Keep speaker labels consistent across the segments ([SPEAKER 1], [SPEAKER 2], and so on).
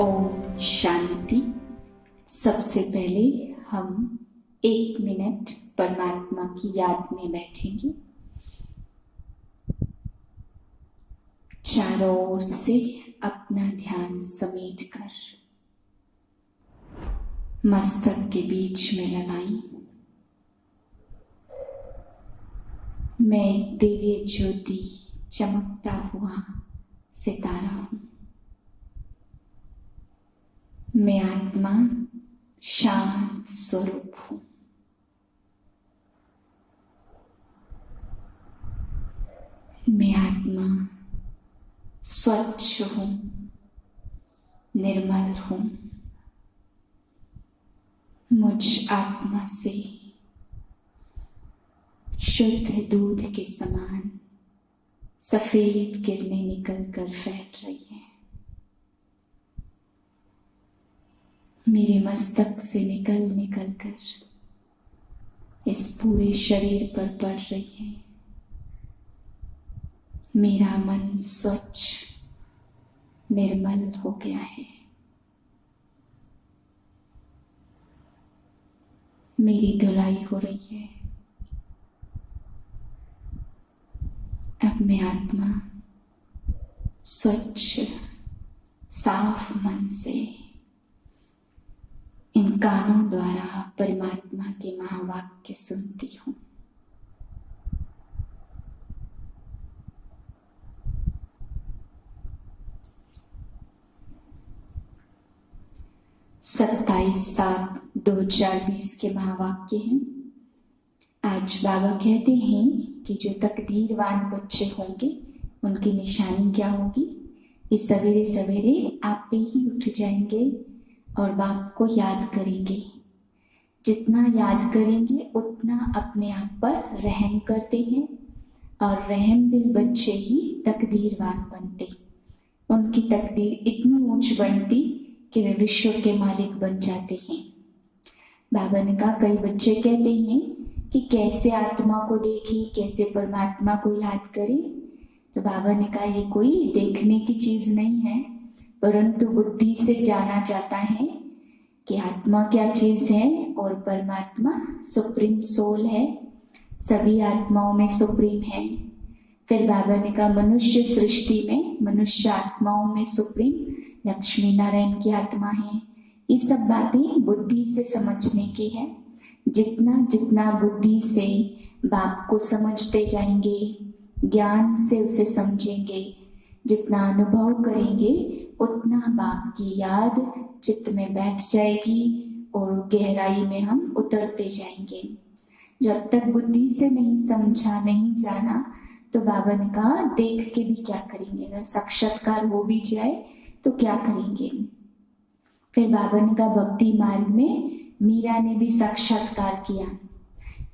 [SPEAKER 1] ओम शांति। सबसे पहले हम 1 मिनट परमात्मा की याद में बैठेंगे। चारों ओर से अपना ध्यान समेटकर मस्तक के बीच में लगाएं। मैं एक दिव्य ज्योति चमकता हुआ सितारा हूं। मैं आत्मा शांत स्वरूप हूं। मैं आत्मा स्वच्छ हूं, निर्मल हूं। मुझ आत्मा से शुद्ध दूध के समान सफेद किरणें निकलकर फैल रही हैं। मेरे मस्तक से निकल कर इस पूरे शरीर पर पड़ रही है। मेरा मन स्वच्छ निर्मल हो गया है। मेरी धुलाई हो रही है। अब मैं आत्मा स्वच्छ साफ मन से इन कानों द्वारा परमात्मा के महावाक्य सुनती हूं। सत्ताईस 7/2020 के महावाक्य हैं। आज बाबा कहते हैं कि जो तकदीरवान बच्चे होंगे उनकी निशानी क्या होगी। इस सवेरे सवेरे आप पे ही उठ जाएंगे और बाप को याद करेंगे। जितना याद करेंगे उतना अपने आप पर रहम करते हैं और रहम दिल बच्चे ही तकदीरवान बनते। उनकी तकदीर इतनी ऊंच बनती कि वे विश्व के मालिक बन जाते हैं। बाबा ने कहा कई बच्चे कहते हैं कि कैसे आत्मा को देखें, कैसे परमात्मा को याद करें। तो बाबा ने कहा ये कोई देखने की चीज नहीं है, परंतु बुद्धि से जाना जाता है कि आत्मा क्या चीज है और परमात्मा सुप्रीम सोल है, सभी आत्माओं में सुप्रीम है। फिर बाबा ने कहा मनुष्य सृष्टि में मनुष्य आत्माओं में सुप्रीम लक्ष्मी नारायण की आत्मा है। ये सब बातें बुद्धि से समझने की है। जितना जितना बुद्धि से बाप को समझते जाएंगे, ज्ञान से उसे समझेंगे, जितना अनुभव करेंगे उतना बाप की याद चित्त में बैठ जाएगी और गहराई में हम उतरते जाएंगे। जब तक बुद्धि से नहीं समझा, नहीं जाना, तो बाबा ने कहा देख के भी क्या करेंगे। अगर साक्षात्कार हो भी जाए तो क्या करेंगे। फिर बाबा ने कहा भक्ति मार्ग में मीरा ने भी साक्षात्कार किया।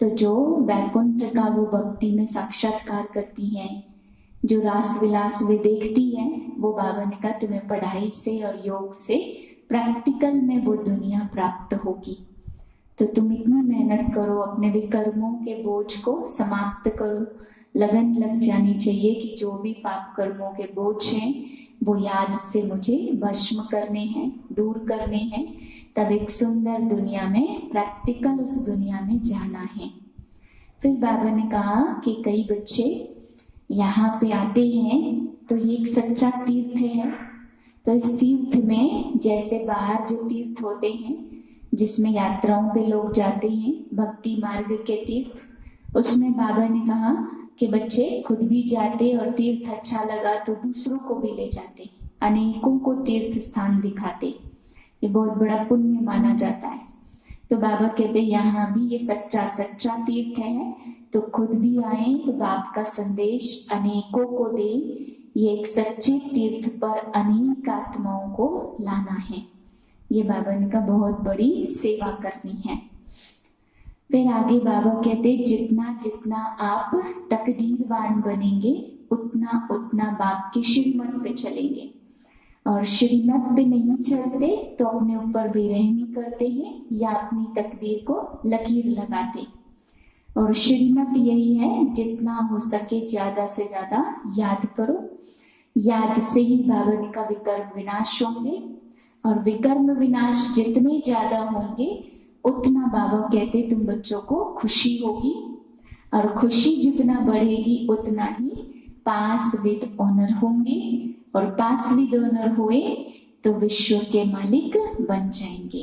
[SPEAKER 1] तो जो वैकुंठ का वो भक्ति में साक्षात्कार करती हैं, जो रास विलास वे देखती हैं, वो बाबा ने कहा तुम्हें पढ़ाई से और योग से प्रैक्टिकल में वो दुनिया प्राप्त होगी। तो तुम इतनी मेहनत करो, अपने विकर्मों के बोझ को समाप्त करो। लगन लग जानी चाहिए कि जो भी पाप कर्मों के बोझ हैं वो याद से मुझे भस्म करने हैं, दूर करने हैं। तब एक सुंदर दुनिया में, प्रैक्टिकल उस दुनिया में जाना है। फिर बाबा ने कहा कि कई बच्चे यहाँ पे आते हैं तो ये एक सच्चा तीर्थ है। तो इस तीर्थ में जैसे बाहर जो तीर्थ होते हैं जिसमें यात्राओं पे लोग जाते हैं, भक्ति मार्ग के तीर्थ, उसमें बाबा ने कहा कि बच्चे खुद भी जाते और तीर्थ अच्छा लगा तो दूसरों को भी ले जाते, अनेकों को तीर्थ स्थान दिखाते। ये बहुत बड़ा पुण्य माना जाता है। तो बाबा कहते यहाँ भी ये सच्चा सच्चा तीर्थ है, तो खुद भी आए तो बाप का संदेश अनेकों को दे। ये एक सच्चे तीर्थ पर अनेक आत्माओं को लाना है। ये बाबा ने कहा बहुत बड़ी सेवा करनी है। फिर आगे बाबा कहते जितना जितना आप तकदीरवान बनेंगे उतना उतना बाप की श्रीमत पे चलेंगे। और श्रीमत पे नहीं चलते तो अपने ऊपर बेरहमी करते हैं या अपनी तकदीर को लकीर लगाते। और श्रीमत यही है जितना हो सके ज्यादा से ज्यादा याद करो। याद से ही बाबा का विकर्म विनाश होंगे और विकर्म विनाश जितने ज्यादा होंगे उतना बाबा कहते तुम बच्चों को खुशी होगी, और खुशी जितना बढ़ेगी उतना ही पास विद ऑनर होंगे, और पास विद ऑनर हुए तो विश्व के मालिक बन जाएंगे।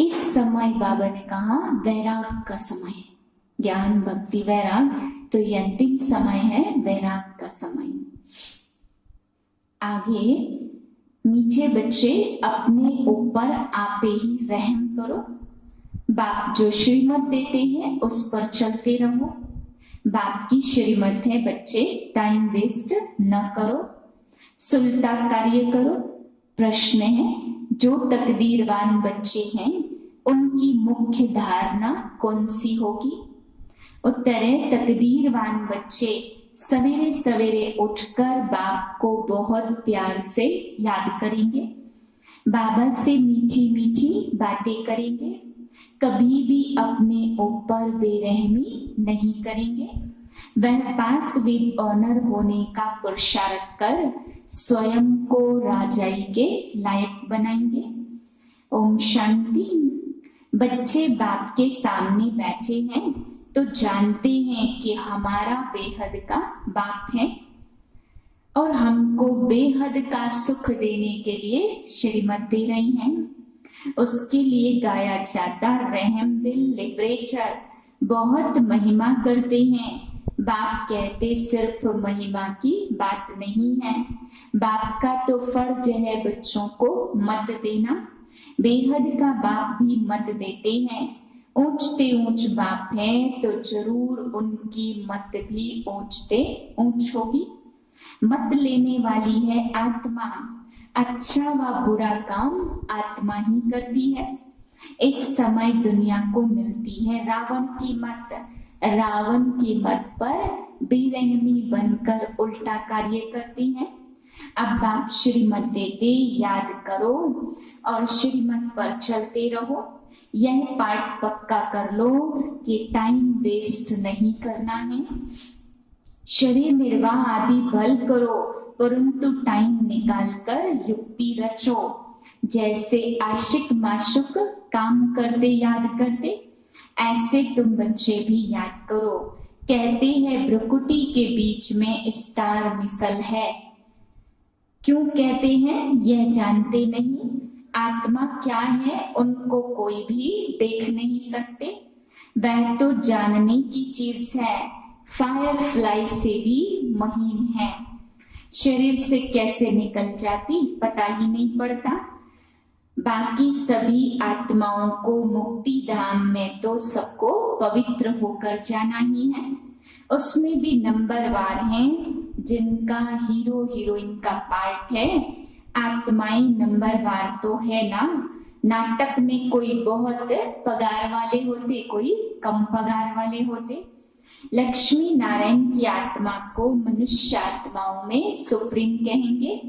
[SPEAKER 1] इस समय बाबा ने कहा वैराग का समय, ज्ञान भक्ति वैराग, तो ये अंतिम समय है वैराग का समय। आगे मीठे बच्चे अपने ऊपर आपे ही रहम करो, बाप जो श्रीमत देते हैं उस पर चलते रहो। बाप की श्रीमत है बच्चे टाइम वेस्ट न करो, सुलटा कार्य करो। प्रश्न है जो तकदीरवान बच्चे हैं उनकी मुख्य धारणा कौन सी होगी? उत्तर है तकदीरवान बच्चे सवेरे सवेरे उठकर बाप को बहुत प्यार से याद करेंगे, बाबा से मीठी मीठी बातें करेंगे, कभी भी अपने ऊपर बेरहमी नहीं करेंगे। वह पास विद ऑनर होने का पुरुषार्थ कर स्वयं को राजाई के लायक बनाएंगे। ओम शांति। बच्चे बाप के सामने बैठे हैं तो जानते हैं कि हमारा बेहद का बाप है और हमको बेहद का सुख देने के लिए श्रीमत दे रही हैं। उसके लिए गाया जाता रहम दिल लिबरेटर बहुत महिमा करते हैं। बाप कहते सिर्फ महिमा की बात नहीं है, बाप का तो फर्ज है बच्चों को मत देना। बेहद का बाप भी मत देते हैं। ऊंचते ऊंच बाप है तो जरूर उनकी मत भी ऊंचते ऊंच होगी। मत लेने वाली है आत्मा, अच्छा व बुरा काम आत्मा ही करती है। इस समय दुनिया को मिलती है रावण की मत। रावण की मत पर बेरहमी बनकर उल्टा कार्य करती है। अब बाप श्रीमत देते याद करो और श्रीमत पर चलते रहो। यह पाठ पक्का कर लो कि टाइम वेस्ट नहीं करना है। शरीर निर्वाह आदि भल करो परंतु टाइम निकाल कर युक्ति रचो। जैसे आशिक माशुक काम करते याद करते ऐसे तुम बच्चे भी याद करो। कहते हैं भ्रुकुटी के बीच में स्टार मिसल है। क्यों कहते हैं यह जानते नहीं। आत्मा क्या है उनको कोई भी देख नहीं सकते, वह तो जानने की चीज है। फायर फ्लाई से भी महीन है। शरीर से कैसे निकल जाती पता ही नहीं पड़ता। बाकी सभी आत्माओं को मुक्ति धाम में तो सबको पवित्र होकर जाना ही है। उसमें भी नंबरवार हैं जिनका हीरो हीरोइन का पार्ट है। आत्माएं नंबरवार तो है ना। नाटक में कोई बहुत पगार वाले होते, कोई कम पगार वाले होते। लक्ष्मी नारायण की आत्मा को मनुष्य आत्माओं में सुप्रीम कहेंगे।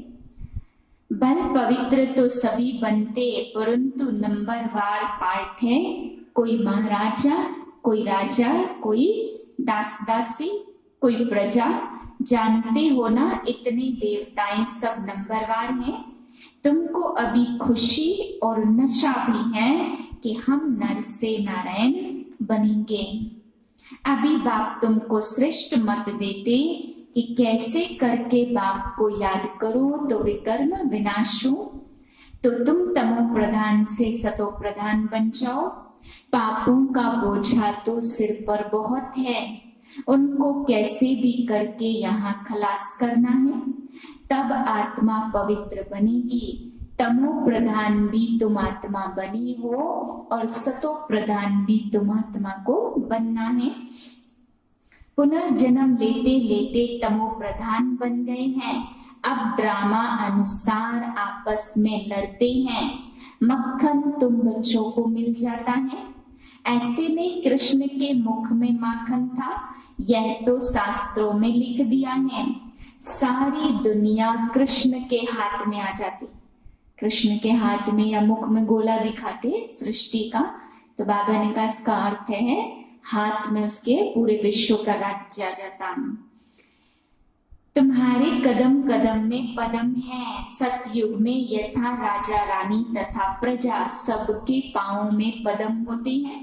[SPEAKER 1] बल पवित्र तो सभी बनते परंतु नंबरवार पार्ट है। कोई महाराजा, कोई राजा, कोई दास दासी, कोई प्रजा। जानते हो ना इतने देवताएं सब नंबरवार हैं। तुमको अभी खुशी और नशा भी है कि हम नर से नारायण बनेंगे। अभी बाप तुमको श्रेष्ठ मत देते कि कैसे करके बाप को याद करो तो विकर्म विनाश हो। तो तुम तमो प्रधान से सतो प्रधान बन जाओ। पापों का बोझा तो सिर पर बहुत है, उनको कैसे भी करके यहाँ खलास करना है। तब आत्मा पवित्र बनेगी। तमो प्रधान भी तुम आत्मा बनी हो और सतो प्रधान भी तुम आत्मा को बनना है। पुनर्जन्म लेते लेते तमो प्रधान बन गए हैं। अब ड्रामा अनुसार आपस में लड़ते हैं। मक्खन तुम बच्चों को मिल जाता है। ऐसे नहीं कृष्ण के मुख में माखन था, यह तो शास्त्रों में लिख दिया है। सारी दुनिया कृष्ण के हाथ में आ जाती। कृष्ण के हाथ में या मुख में गोला दिखाते सृष्टि का, तो बाबा ने कहा इसका अर्थ है हाथ में उसके पूरे विश्व का राज्य आ जाता। तुम्हारे कदम कदम में पदम है, सतयुग में यथा राजा रानी तथा प्रजा सबके पांव में पदम होते हैं।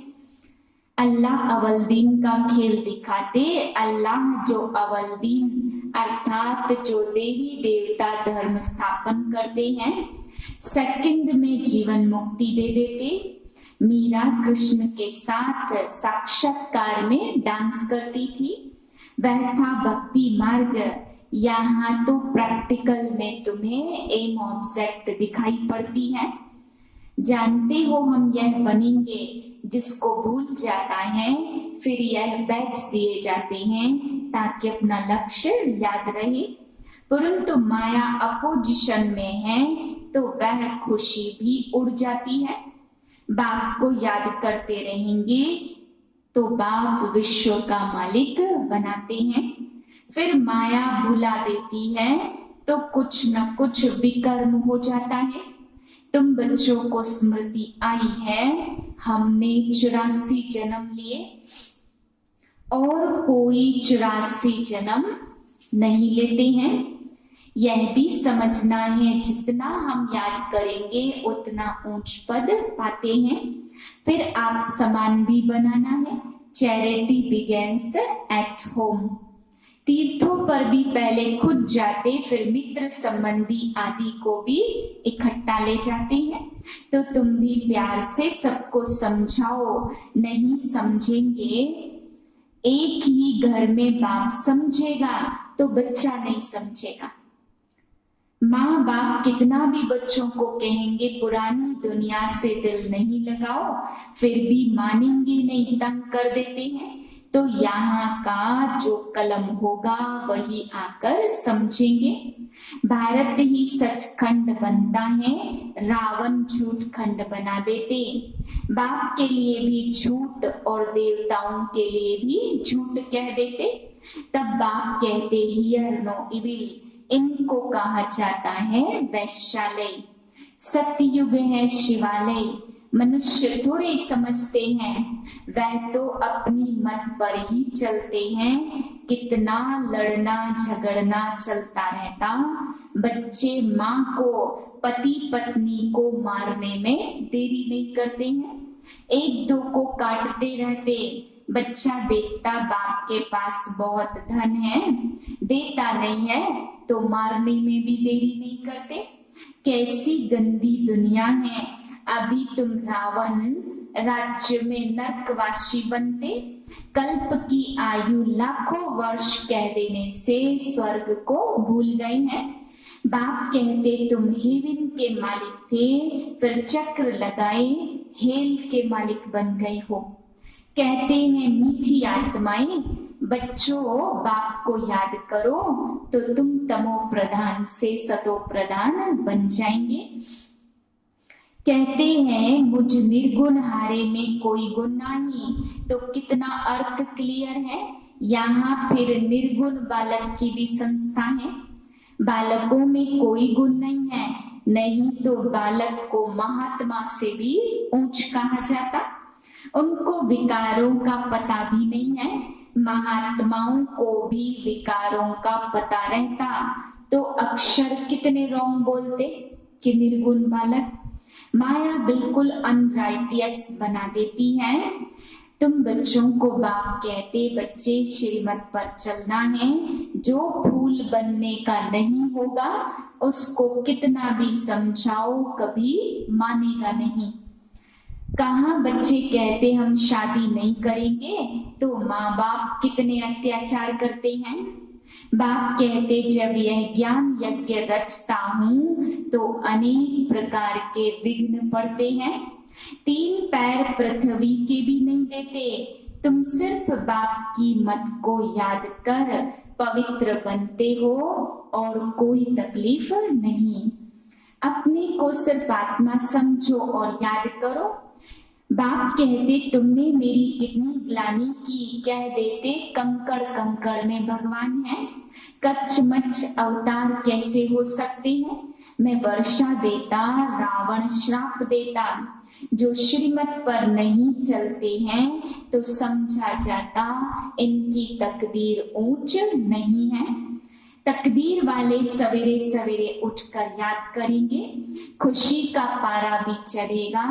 [SPEAKER 1] अल्लाह अवलदीन का खेल दिखाते, अल्लाह जो अवलदीन अर्थात जो देवी देवता धर्म स्थापन करते हैं, सेकंड में जीवन मुक्ति दे देते। मीरा कृष्ण के साथ साक्षात्कार में डांस करती थी, वह था भक्ति मार्ग। यहाँ तो प्रैक्टिकल में तुम्हें एम ऑब्जेक्ट दिखाई पड़ती है। जानते हो हम यह बनेंगे, जिसको भूल जाता है फिर यह बैच दिए जाते हैं ताकि अपना लक्ष्य याद रहे। परंतु माया अपोजिशन में है तो वह खुशी भी उड़ जाती है। बाप को याद करते रहेंगे तो बाप विश्व का मालिक बनाते हैं। फिर माया भुला देती है तो कुछ न कुछ विकर्म हो जाता है। तुम बच्चों को स्मृति आई है, हमने 84 जन्म लिए और कोई 84 जन्म नहीं लेते हैं। यह भी समझना है जितना हम याद करेंगे उतना ऊंच पद पाते हैं। फिर आप समान भी बनाना है। Charity begins at home. तीर्थों पर भी पहले खुद जाते, फिर मित्र संबंधी आदि को भी इकट्ठा ले जाते हैं। तो तुम भी प्यार से सबको समझाओ, नहीं समझेंगे। एक ही घर में बाप समझेगा तो बच्चा नहीं समझेगा। माँ बाप कितना भी बच्चों को कहेंगे पुरानी दुनिया से दिल नहीं लगाओ, फिर भी मानेंगे नहीं, तंग कर देते हैं। तो यहाँ का जो कलम होगा वही आकर समझेंगे। भारत ही सचखंड बनता है, रावण झूठ खंड बना देते। बाप के लिए भी झूठ और देवताओं के लिए भी झूठ कह देते। तब बाप कहते हियर नो इविल, इनको कहा जाता है वैश्यालय। सत्ययुग है शिवालय। मनुष्य थोड़े समझते हैं, वह तो अपनी मत पर ही चलते हैं। कितना लड़ना झगड़ना चलता रहता। बच्चे माँ को, पति पत्नी को मारने में देरी नहीं करते हैं, एक दो को काटते रहते। बच्चा देखता बाप के पास बहुत धन है, देता नहीं है तो मारने में भी देरी नहीं करते। कैसी गंदी दुनिया है। अभी तुम रावण राज्य में नरकवासी बनते। कल्प की आयु लाखों वर्ष कह देने से स्वर्ग को भूल गए हैं। बाप कहते तुम हेवन के मालिक थे, फिर चक्र लगाए हेल के मालिक बन गए हो। कहते हैं मीठी आत्माएं, बच्चों बाप को याद करो तो तुम तमो प्रधान से सतो प्रधान बन जाएंगे। कहते हैं मुझ निर्गुण हारे में कोई गुण नहीं, तो कितना अर्थ क्लियर है। यहाँ फिर निर्गुण बालक की भी संस्था है। बालकों में कोई गुण नहीं है, नहीं तो बालक को महात्मा से भी ऊंच कहा जाता। उनको विकारों का पता भी नहीं है। महात्माओं को भी विकारों का पता रहता तो अक्षर कितने रॉन्ग बोलते कि निर्गुण बालक। माया बिल्कुल अनराइटियस बना देती है। तुम बच्चों को बाप कहते बच्चे श्रीमत पर चलना है। जो फूल बनने का नहीं होगा उसको कितना भी समझाओ कभी मानेगा नहीं। कहाँ बच्चे कहते हम शादी नहीं करेंगे तो माँ बाप कितने अत्याचार करते हैं। बाप कहते जब यह ज्ञान यज्ञ रचता हूँ तो अनेक प्रकार के विघ्न पड़ते हैं। 3 पैर पृथ्वी के भी नहीं देते। तुम सिर्फ बाप की मत को याद कर पवित्र बनते हो और कोई तकलीफ नहीं। अपने को सिर्फ आत्मा समझो और याद करो। बाप कहते तुमने मेरी कितनी ग्लानि की, कह देते कंकड़ कंकड़ में भगवान है। कच्छ मच्छ अवतार कैसे हो सकते हैं। मैं वर्षा देता, रावण श्राप देता। जो श्रीमत पर नहीं चलते हैं तो समझा जाता इनकी तकदीर ऊंच नहीं है। तकदीर वाले सवेरे सवेरे उठकर याद करेंगे, खुशी का पारा भी चढ़ेगा,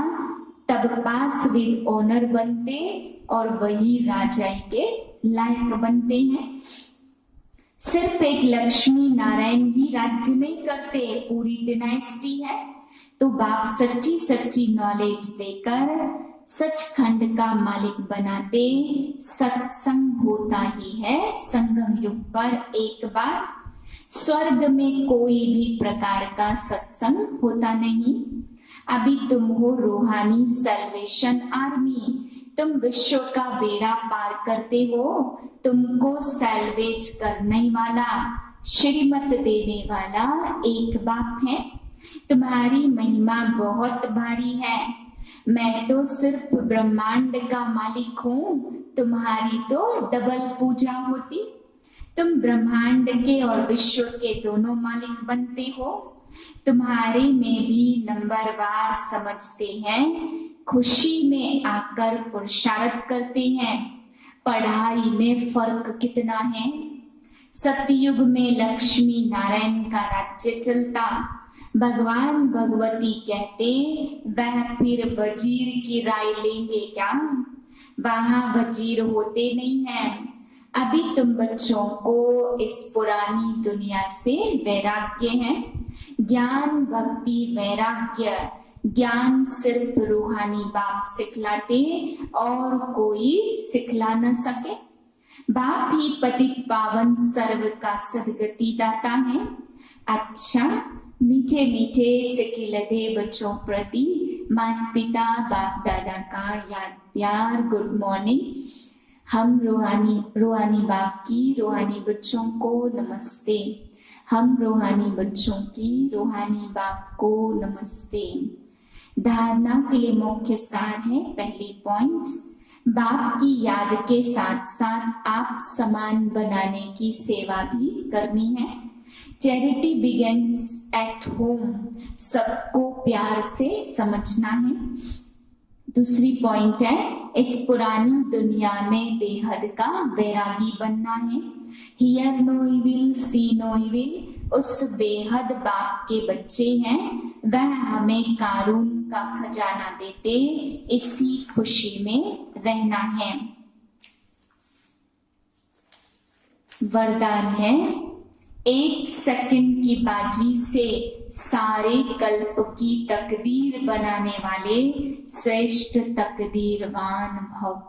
[SPEAKER 1] तब पास विद ऑनर बनते और वही राजाई के लायक बनते हैं। सिर्फ एक लक्ष्मी नारायण भी राज्य नहीं करते, पूरी डिनाइस्टी है। तो बाप सच्ची सच्ची नॉलेज देकर सचखंड का मालिक बनाते। सत्संग होता ही है संगम युग पर एक बार, स्वर्ग में कोई भी प्रकार का सत्संग होता नहीं। अभी तुम हो रूहानी सल्वेशन आर्मी, तुम विश्व का बेड़ा पार करते हो, तुमको सैल्वेज करने वाला, श्रीमत देने वाला एक बाप है। तुम्हारी महिमा बहुत भारी है, मैं तो सिर्फ ब्रह्मांड का मालिक हूँ, तुम्हारी तो डबल पूजा होती। तुम ब्रह्मांड के और विश्व के दोनों मालिक बनते हो। तुम्हारे में भी नंबरवार समझते हैं, खुशी में आकर पुरुषार्थ करते हैं, पढ़ाई में फर्क कितना है। सतयुग में लक्ष्मी नारायण का राज्य चलता, भगवान भगवती कहते वह फिर वजीर की राय लेंगे क्या, वहां वजीर होते नहीं हैं। अभी तुम बच्चों को इस पुरानी दुनिया से वैराग्य है, ज्ञान भक्ति वैराग्य, ज्ञान सिर्फ रूहानी बाप सिखलाते और कोई सिखला न सके। बाप ही पतित पावन सर्व का सदगति दाता है। अच्छा, मीठे मीठे सिखिलधे बच्चों प्रति माता पिता बाप दादा का याद प्यार गुड मॉर्निंग। हम रूहानी बाप की रूहानी बच्चों को नमस्ते। हम रूहानी बच्चों की रूहानी बाप को नमस्ते। धारणा के लिए मुख्य सार है, पहली पॉइंट, बाप की याद के साथ साथ आप समान बनाने की सेवा भी करनी है। चैरिटी बिगिंस एट होम, सबको प्यार से समझना है। दूसरी पॉइंट है, इस पुरानी दुनिया में बेहद का वैरागी बनना है। Hear no evil, see no evil, उस बेहद बाप के बच्चे हैं, वह हमें कारून का खजाना देते, इसी खुशी में रहना है। वरदान है, एक सेकंड की बाजी से सारे कल्प की तकदीर बनाने वाले श्रेष्ठ तकदीरवान भव।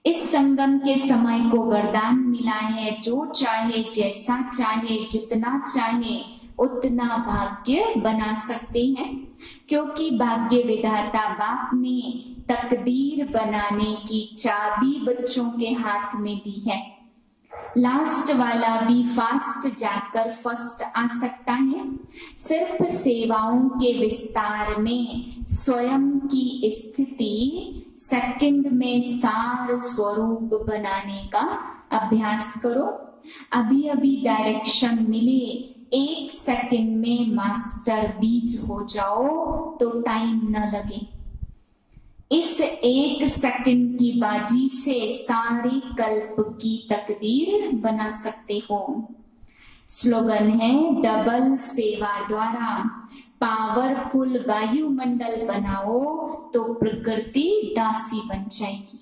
[SPEAKER 1] इस संगम के समय को वरदान मिला है, जो चाहे जैसा चाहे जितना चाहे उतना भाग्य बना सकते हैं, क्योंकि भाग्य विधाता बाप ने तकदीर बनाने की चाबी बच्चों के हाथ में दी है। लास्ट वाला भी फास्ट जाकर फर्स्ट आ सकता है। सिर्फ सेवाओं के विस्तार में स्वयं की स्थिति सेकंड में सार स्वरूप बनाने का अभ्यास करो। अभी अभी डायरेक्शन मिले, एक सेकंड में मास्टर बीज हो जाओ तो टाइम न लगे। इस एक सेकंड की बाजी से सारे कल्प की तकदीर बना सकते हो। स्लोगन है, डबल सेवा द्वारा पावरफुल वायुमंडल बनाओ तो प्रकृति दासी बन जाएगी।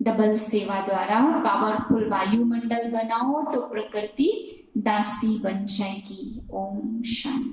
[SPEAKER 1] डबल सेवा द्वारा पावरफुल वायुमंडल बनाओ तो प्रकृति दासी बन जाएगी। ओम शांति।